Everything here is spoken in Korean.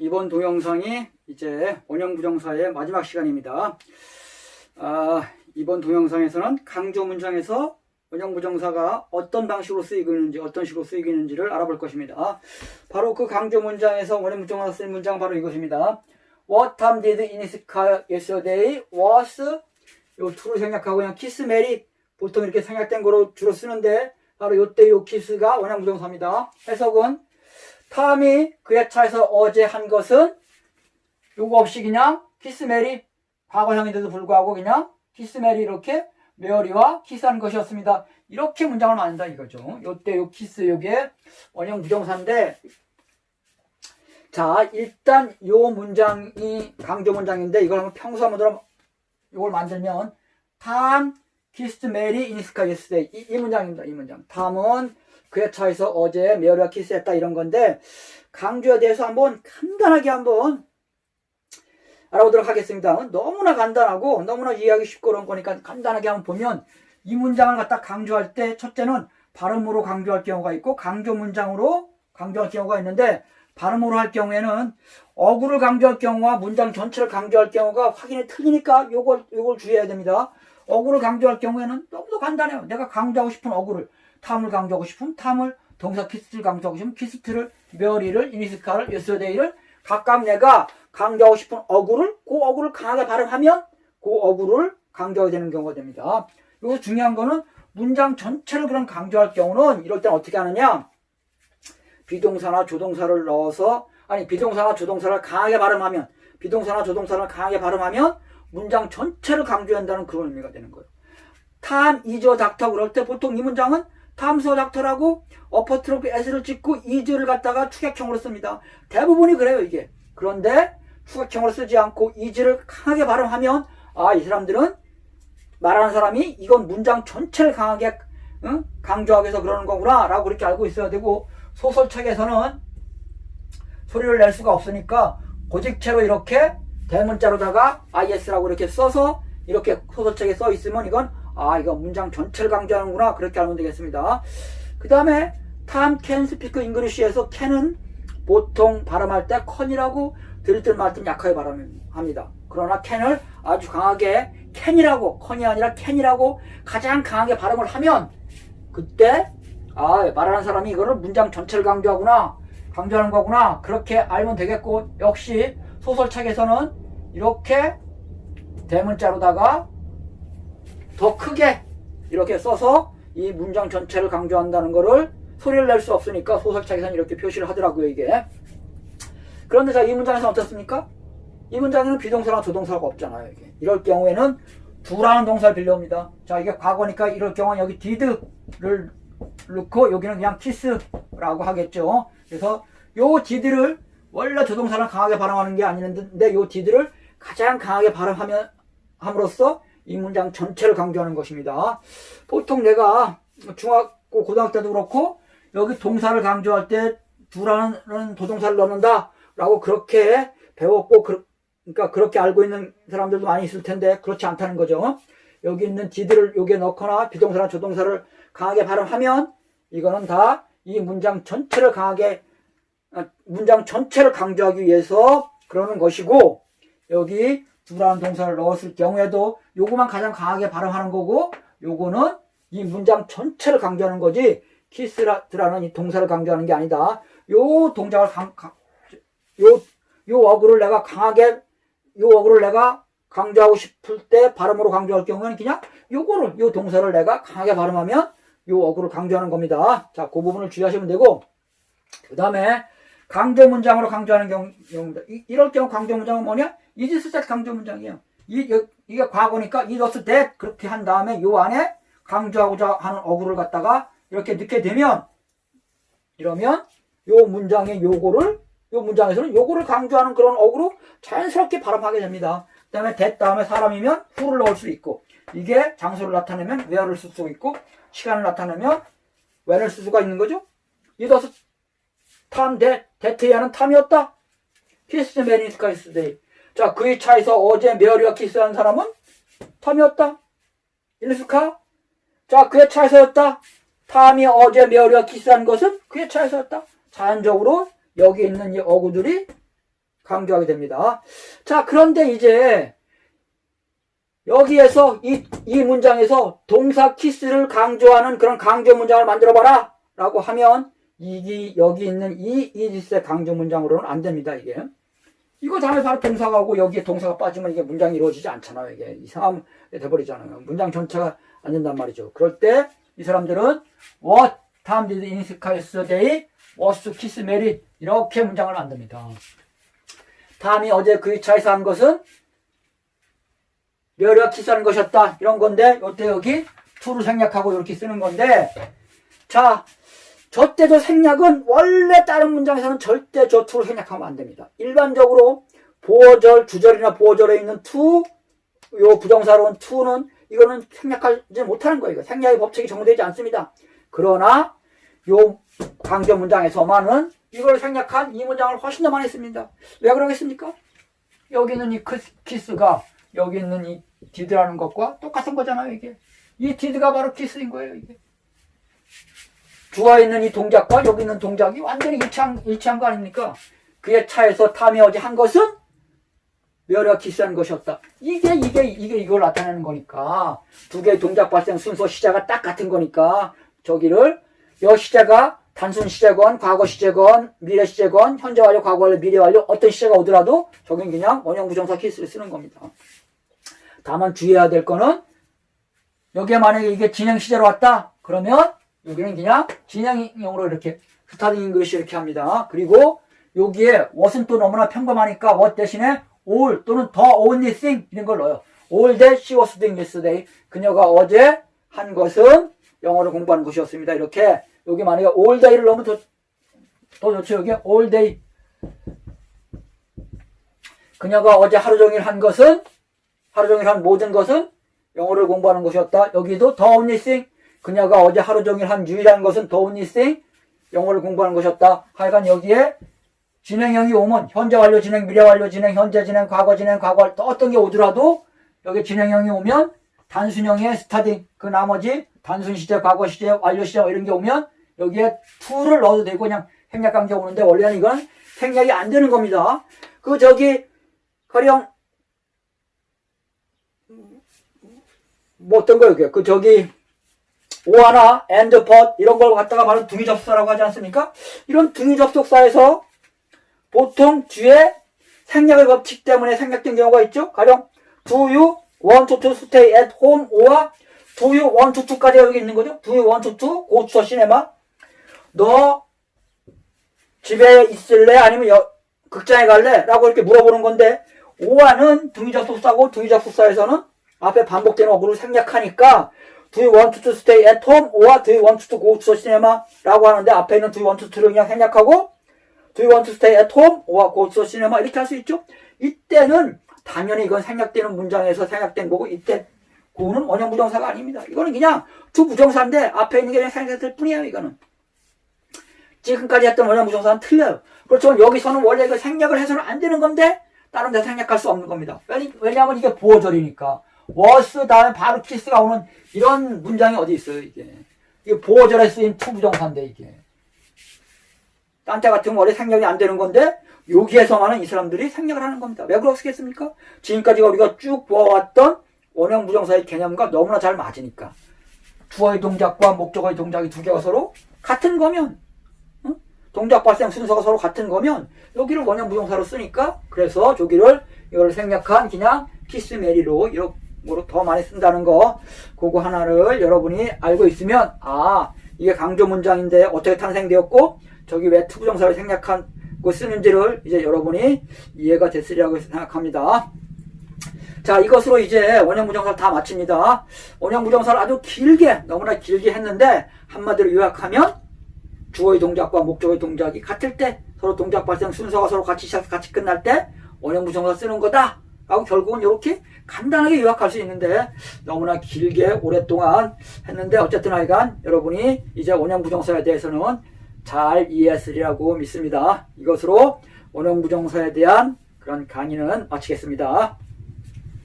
이번 동영상이 이제 원형부정사의 마지막 시간입니다. 이번 동영상에서는 강조 문장에서 원형부정사가 어떤 방식으로 쓰이고 있는지, 어떤 식으로 쓰이고 있는지를 알아볼 것입니다. 바로 그 강조 문장에서 원형부정사가 쓰인 문장 바로 이것입니다. What time did Ines call yesterday? Was 요 to를 생략하고 그냥 kiss Mary, 보통 이렇게 생략된 거로 주로 쓰는데 바로 요때 요 kiss가 원형부정사입니다. 해석은 탐이 그의 차에서 어제 한 것은 요거 없이 그냥 키스 메리, 과거형인데도 불구하고 그냥 키스 메리 이렇게 메어리와 키스한 것이었습니다. 이렇게 문장을 만든다 이거죠. 요때 요 키스 요게 원형 부정사인데, 자 일단 요 문장이 강조 문장인데 이걸 한번 평소 한번 요걸 만들면 탐 키스드 메리 이니스카 예스데이, 이 문장입니다. 이 문장. 탐은 그의 차에서 어제 메어리와 키스했다 이런 건데, 강조에 대해서 한번 간단하게 한번 알아보도록 하겠습니다. 너무나 간단하고 너무나 이해하기 쉽고 그런 거니까 간단하게 한번 보면, 이 문장을 갖다 강조할 때 첫째는 발음으로 강조할 경우가 있고 강조 문장으로 강조할 경우가 있는데, 발음으로 할 경우에는 어구를 강조할 경우와 문장 전체를 강조할 경우가 확연히 틀리니까 요걸 주의해야 됩니다. 어구를 강조할 경우에는 너무도 간단해요. 내가 강조하고 싶은 어구를, 탐을 강조하고 싶으면 탐을, 동사 키스를 강조하고 싶으면 키스트를, 메어리를, 이니스카를, 예스데이를 각각 내가 강조하고 싶은 어구를, 그 어구를 강하게 발음하면 그 어구를 강조하게 되는 경우가 됩니다. 여기서 중요한 거는 문장 전체를 그럼 강조할 경우는 이럴 땐 어떻게 하느냐, 비동사나 조동사를 넣어서, 비동사나 조동사를 강하게 발음하면, 문장 전체를 강조한다는 그런 의미가 되는 거예요. 탐 이저 닥터 그럴 때 보통 이 문장은 탐서 닥터라고 어퍼트로피 s를 찍고 이즈를 갖다가 추격형으로 씁니다. 대부분이 그래요 이게. 그런데 추격형으로 쓰지 않고 이즈를 강하게 발음하면, 이 사람들은, 말하는 사람이 이건 문장 전체를 강하게 강조하기 위해서 그러는 거구나 라고 그렇게 알고 있어야 되고, 소설책에서는 소리를 낼 수가 없으니까 고직체로 이렇게 대문자로다가 is라고 이렇게 써서 이렇게 소설책에 써 있으면 이건 이건 문장 전체를 강조하는구나 그렇게 알면 되겠습니다. 그 다음에 탐 can speak English에서 can은 보통 발음할 때 con이라고 들을 말든 약하게 발음합니다. 그러나 can을 아주 강하게 can이라고, con이 아니라 can이라고 가장 강하게 발음을 하면 그때 말하는 사람이 이거를 문장 전체를 강조하는 거구나 그렇게 알면 되겠고, 역시 소설책에서는 이렇게 대문자로다가 더 크게 이렇게 써서 이 문장 전체를 강조한다는 거를 소리를 낼 수 없으니까 소설책에서는 이렇게 표시를 하더라고요 이게. 그런데 자, 이 문장에서는 어떻습니까? 이 문장에는 비동사나 조동사가 없잖아요 이게. 이럴 경우에는 do라는 동사를 빌려옵니다. 자, 이게 과거니까 이럴 경우는 여기 did를 넣고 여기는 그냥 kiss라고 하겠죠. 그래서 요 did를 원래 조동사는 강하게 발음하는 게 아니는데 요 did를 가장 강하게 발음함으로써 이 문장 전체를 강조하는 것입니다. 보통 내가 중학교 고등학교 때도 그렇고 여기 동사를 강조할 때 do라는 조동사를 넣는다 라고 그렇게 배웠고, 그러니까 그렇게 알고 있는 사람들도 많이 있을 텐데 그렇지 않다는 거죠. 여기 있는 did를 여기에 넣거나 비동사나 조동사를 강하게 발음하면 이거는 다 이 문장 전체를 강조하기 위해서 그러는 것이고, 여기 do라는 동사를 넣었을 경우에도 요거만 가장 강하게 발음하는 거고, 요거는 이 문장 전체를 강조하는 거지 kiss라는 이 동사를 강조하는 게 아니다. 요 동작을 요 어구를 내가 강조하고 싶을 때 발음으로 강조할 경우에는 그냥 요 동사를 내가 강하게 발음하면 요 어구를 강조하는 겁니다. 자, 그 부분을 주의하시면 되고, 그 다음에 강조 문장으로 강조하는 경우입니다. 이럴 경우 강조 문장은 뭐냐? is that 강조 문장이에요. 이게 과거니까 is that 그렇게 한 다음에 요 안에 강조하고자 하는 어구를 갖다가 이렇게 넣게 되면, 이러면 요 문장에서는 요거를 강조하는 그런 어구로 자연스럽게 발음하게 됩니다. 그 다음에 that 다음에 사람이면 who를 넣을 수 있고, 이게 장소를 나타내면 where를 쓸 수 있고, 시간을 나타내면 when을 쓸 수가 있는 거죠. 이어서 탐, that에 하는 탐이었다. kissed Mary's yesterday. 자, 그의 차에서 어제 메어리와 키스한 사람은 탐이었다. 일스카. 자, 그의 차에서였다. 탐이 어제 메어리와 키스한 것은 그의 차에서였다. 자연적으로 여기 있는 이 어구들이 강조하게 됩니다. 자, 그런데 이제 여기에서 이 문장에서 동사 키스를 강조하는 그런 강조 문장을 만들어봐라 라고 하면 여기 있는 이 이지스의 강조 문장으로는 안 됩니다. 이거 다음에 바로 동사가 오고 여기에 동사가 빠지면 이게 문장이 이루어지지 않잖아요. 이게 이상하게 돼버리잖아요. 문장 전체가 안 된단 말이죠. 그럴 때 이 사람들은 What time did yesterday was to kiss Mary? 이렇게 문장을 만듭니다. 다음이 어제 그 차에서 한 것은 메리가 키스하는 것이었다. 이런 건데 요때 여기 to를 생략하고 이렇게 쓰는 건데, 자, 저때도 생략은 원래 다른 문장에서는 절대 저 to를 생략하면 안 됩니다. 일반적으로 보어절, 주절이나 보어절에 있는 to, 요 부정사로운 to는 이거는 생략하지 못하는 거예요. 생략의 법칙이 적용되지 않습니다. 그러나 요 강조 문장에서만은 이걸 생략한 이 문장을 훨씬 더 많이 씁니다. 왜 그러겠습니까? 여기 있는 이 키스가 여기 있는 이 did라는 것과 똑같은 거잖아요. 이게 이 did가 바로 키스인 거예요. 이게 주가 있는 이 동작과 여기 있는 동작이 완전히 일치한 거 아닙니까? 그의 차에서 탐이 어제 한 것은 메리가 키스한 것이었다. 이게 이걸 나타내는 거니까 두 개의 동작 발생 순서 시제가 딱 같은 거니까 저기를 여 시제가 단순 시제건 과거 시제건 미래 시제건 현재 완료 과거 완료 미래 완료 어떤 시제가 오더라도 저긴 그냥 원형 부정사 키스를 쓰는 겁니다. 다만 주의해야 될 거는 여기에 만약에 이게 진행 시제로 왔다 그러면 여기는 그냥 진행형으로 이렇게 스타팅 잉글리시 이렇게 합니다. 그리고 여기에 what은 또 너무나 평범하니까 what 대신에 all 또는 the only thing 이런 걸 넣어요. all that she was doing yesterday. 그녀가 어제 한 것은 영어를 공부하는 것이었습니다. 이렇게 여기 만약에 all day를 넣으면 더 좋죠. 여기 all day. 그녀가 어제 하루 종일 한 것은 하루 종일 한 모든 것은 영어를 공부하는 것이었다. 여기도 the only thing. 그녀가 어제 하루 종일 한 유일한 것은 the only thing. 영어를 공부하는 것이었다. 하여간 여기에 진행형이 오면 현재 완료 진행, 미래 완료 진행, 현재 진행, 과거 진행, 과거 어떤 게 오더라도 여기 진행형이 오면 단순형의 스타팅, 그 나머지 단순 시제, 과거 시제, 완료 시제 이런 게 오면 여기에 to를 넣어도 되고 그냥 생략 강조 오는데 원래는 이건 생략이 안 되는 겁니다. 그 저기 가령 뭐 어떤 거요? 그 저기 오하나, and, but 이런 걸 갖다가 바로 등위 접속사라고 하지 않습니까? 이런 등위 접속사에서 보통 뒤에 생략의 법칙 때문에 생략된 경우가 있죠. 가령 do you want to stay at home or do you want to까지 여기 있는 거죠. do you want to go to the cinema? 너 집에 있을래? 아니면 극장에 갈래? 라고 이렇게 물어보는 건데 or는 등위 접속사고 등위 접속사에서는 앞에 반복되는 어구를 생략하니까 do you want to stay at home or do you want to go to the cinema? 라고 하는데 앞에 있는 do you want to를 그냥 생략하고 do you want to stay at home or go to the cinema? 이렇게 할 수 있죠. 이때는 당연히 이건 생략되는 문장에서 생략된 거고 이때 고는 원형 부정사가 아닙니다. 이거는 그냥 두 부정사인데 앞에 있는 게 그냥 생략될 뿐이에요. 이거는 지금까지 했던 원형 부정사는 틀려요. 그렇지만 여기서는 원래 이거 생략을 해서는 안 되는 건데 다른 데 생략할 수 없는 겁니다. 왜냐하면 이게 보어절이니까 was 다음에 바로 키스가 오는 이런 문장이 어디 있어요. 이게 보어절에 쓰인 투 부정사인데 이게 딴 때 같으면 원래 생략이 안 되는 건데 여기에서만은 이 사람들이 생략을 하는 겁니다. 왜 그렇겠습니까? 지금까지 우리가 쭉 보아왔던 원형 부정사의 개념과 너무나 잘 맞으니까 주어의 동작과 목적어의 동작이 두 개가 서로 같은 거면 동작 발생 순서가 서로 같은 거면 여기를 원형 부정사로 쓰니까 그래서 저기를 이걸 생략한 그냥 키스 메리로 이렇게 더 많이 쓴다는 거 그거 하나를 여러분이 알고 있으면 이게 강조 문장인데 어떻게 탄생되었고 저기 왜 투부정사를 생략한 거 쓰는지를 이제 여러분이 이해가 됐으리라고 생각합니다. 자, 이것으로 이제 원형 부정사를 다 마칩니다. 원형 부정사를 아주 길게 너무나 길게 했는데 한마디로 요약하면 주어의 동작과 목적어의 동작이 같을 때 서로 동작 발생 순서가 서로 같이 시작해서 같이 끝날 때 원형 부정사 쓰는 거다 라고 결국은 이렇게 간단하게 요약할 수 있는데 너무나 길게 오랫동안 했는데 어쨌든 하여간 여러분이 이제 원형 부정사에 대해서는 잘 이해했으리라고 믿습니다. 이것으로 원형 부정사에 대한 그런 강의는 마치겠습니다.